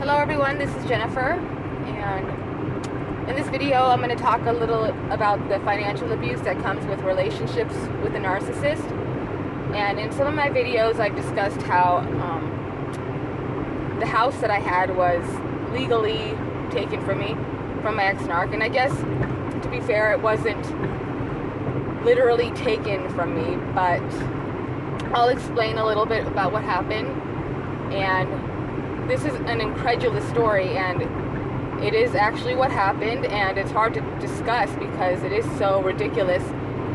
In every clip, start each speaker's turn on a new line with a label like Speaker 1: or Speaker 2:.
Speaker 1: Hello everyone, this is Jennifer, and in this video I'm going to talk a little about the financial abuse that comes with relationships with a narcissist. And in some of my videos I've discussed how the house that I had was legally taken from me, from my ex-narc, and I guess, to be fair, it wasn't literally taken from me, but I'll explain a little bit about what happened. And this is an incredulous story, and it is actually what happened, and it's hard to discuss because it is so ridiculous.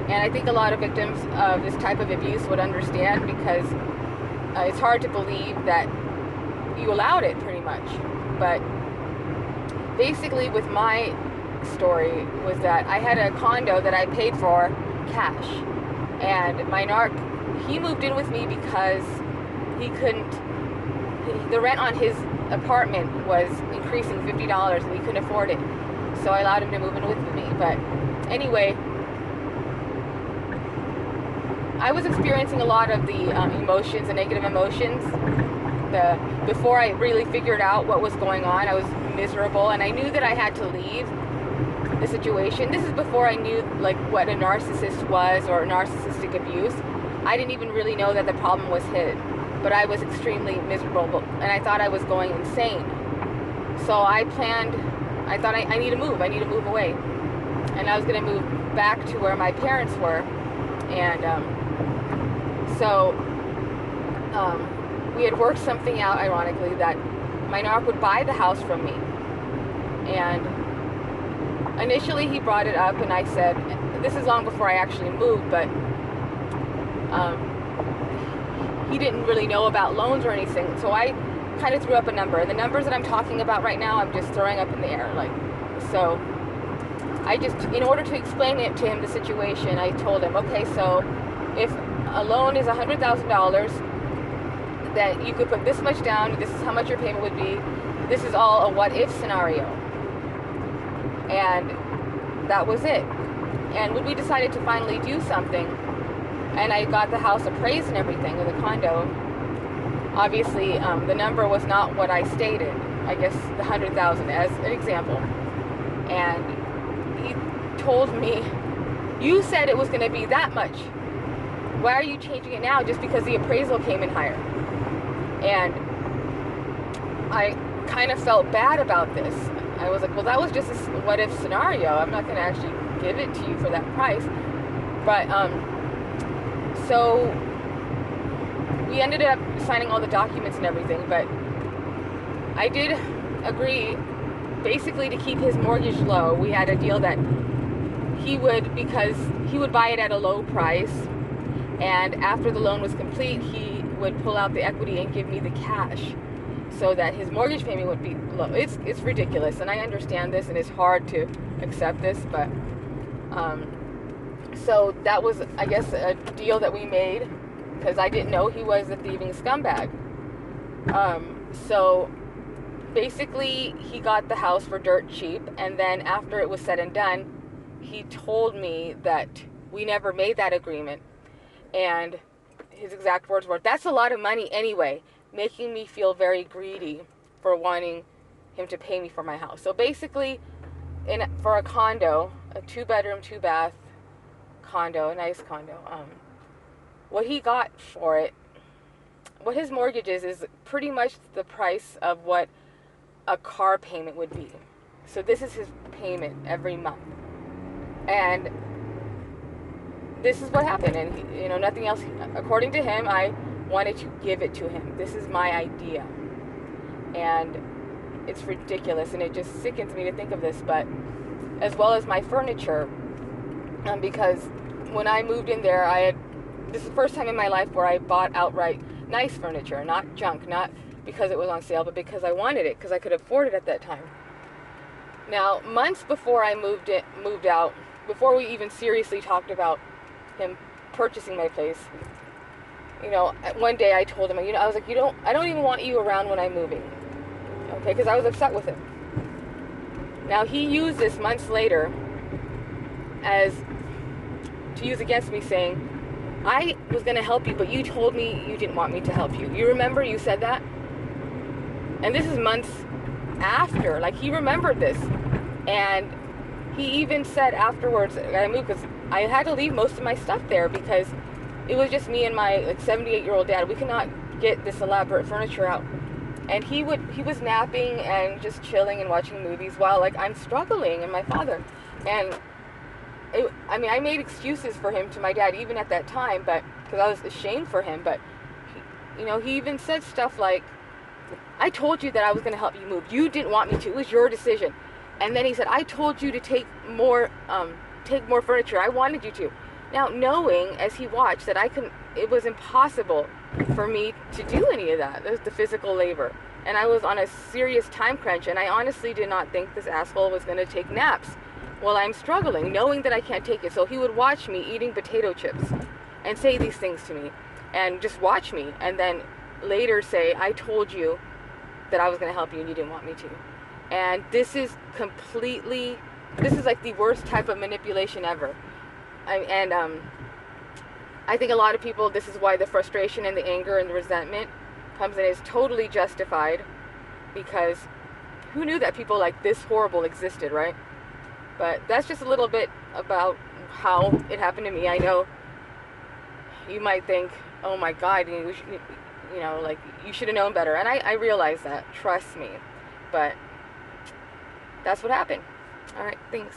Speaker 1: And I think a lot of victims of this type of abuse would understand, because it's hard to believe that you allowed it, pretty much. But basically with my story was that I had a condo that I paid for cash, and my narc, he moved in with me because the rent on his apartment was increasing $50 and he couldn't afford it. So I allowed him to move in with me. But anyway, I was experiencing a lot of the emotions, the negative emotions. Before I really figured out what was going on, I was miserable, and I knew that I had to leave the situation. This is before I knew like what a narcissist was, or narcissistic abuse. I didn't even really know that the problem was his. But I was extremely miserable, and I thought I was going insane. So I thought I need to move away. And I was going to move back to where my parents were. And we had worked something out, ironically, that my narc would buy the house from me. And initially he brought it up, and I said, this is long before I actually moved, but he didn't really know about loans or anything, so I kind of threw up a number. And the numbers that I'm talking about right now, I'm just throwing up in the air. So I just, in order to explain it to him, the situation, I told him, okay, so if a loan is $100,000, that you could put this much down, this is how much your payment would be, this is all a what-if scenario. And that was it. And when we decided to finally do something, and I got the house appraised and everything, in the condo, obviously the number was not what I stated. I guess the 100,000 as an example. And he told me, you said it was going to be that much. Why are you changing it now just because the appraisal came in higher? And I kind of felt bad about this. I was like, well, that was just a what if scenario. I'm not going to actually give it to you for that price. But so we ended up signing all the documents and everything, but I did agree basically to keep his mortgage low. We had a deal that because he would buy it at a low price, and after the loan was complete, he would pull out the equity and give me the cash so that his mortgage payment would be low. It's ridiculous, and I understand this, and it's hard to accept this, but so that was, I guess, a deal that we made, because I didn't know he was a thieving scumbag. So basically he got the house for dirt cheap, and then after it was said and done, he told me that we never made that agreement. And his exact words were, that's a lot of money anyway, making me feel very greedy for wanting him to pay me for my house. So basically, for a condo, a 2-bedroom, 2-bath condo, a nice condo, what he got for it, what his mortgage is pretty much the price of what a car payment would be. So this is his payment every month. And this is what happened. And he, nothing else. According to him, I wanted to give it to him. This is my idea. And it's ridiculous, and it just sickens me to think of this. But as well as my furniture, because when I moved in there, this is the first time in my life where I bought outright nice furniture, not junk, not because it was on sale, but because I wanted it, because I could afford it at that time. Now, months before I moved out, before we even seriously talked about him purchasing my place, one day I told him, I was like, I don't even want you around when I'm moving, okay, because I was upset with him. Now, he used this months later to use against me, saying, I was going to help you, but you told me you didn't want me to help you. You remember you said that? And this is months after, like, he remembered this. And he even said afterwards, I moved, because I had to leave most of my stuff there because it was just me and my, like, 78-year-old dad. We could not get this elaborate furniture out. And he was napping and just chilling and watching movies while, like, I'm struggling, and my father. And I mean, I made excuses for him to my dad even at that time, but because I was ashamed for him. But he even said stuff like, I told you that I was going to help you move. You didn't want me to. It was your decision. And then he said, I told you to take more furniture. I wanted you to. Now, knowing as he watched that it was impossible for me to do any of that. It was the physical labor. And I was on a serious time crunch, and I honestly did not think this asshole was going to take naps while I'm struggling, knowing that I can't take it. So he would watch me eating potato chips and say these things to me, and just watch me, and then later say, I told you that I was going to help you and you didn't want me to. And this is like the worst type of manipulation ever. I think a lot of people, this is why the frustration and the anger and the resentment comes in, is totally justified, because who knew that people like this horrible existed, right? But that's just a little bit about how it happened to me. I know you might think, oh my God, like, you should have known better. And I realize that, trust me. But that's what happened. All right, thanks.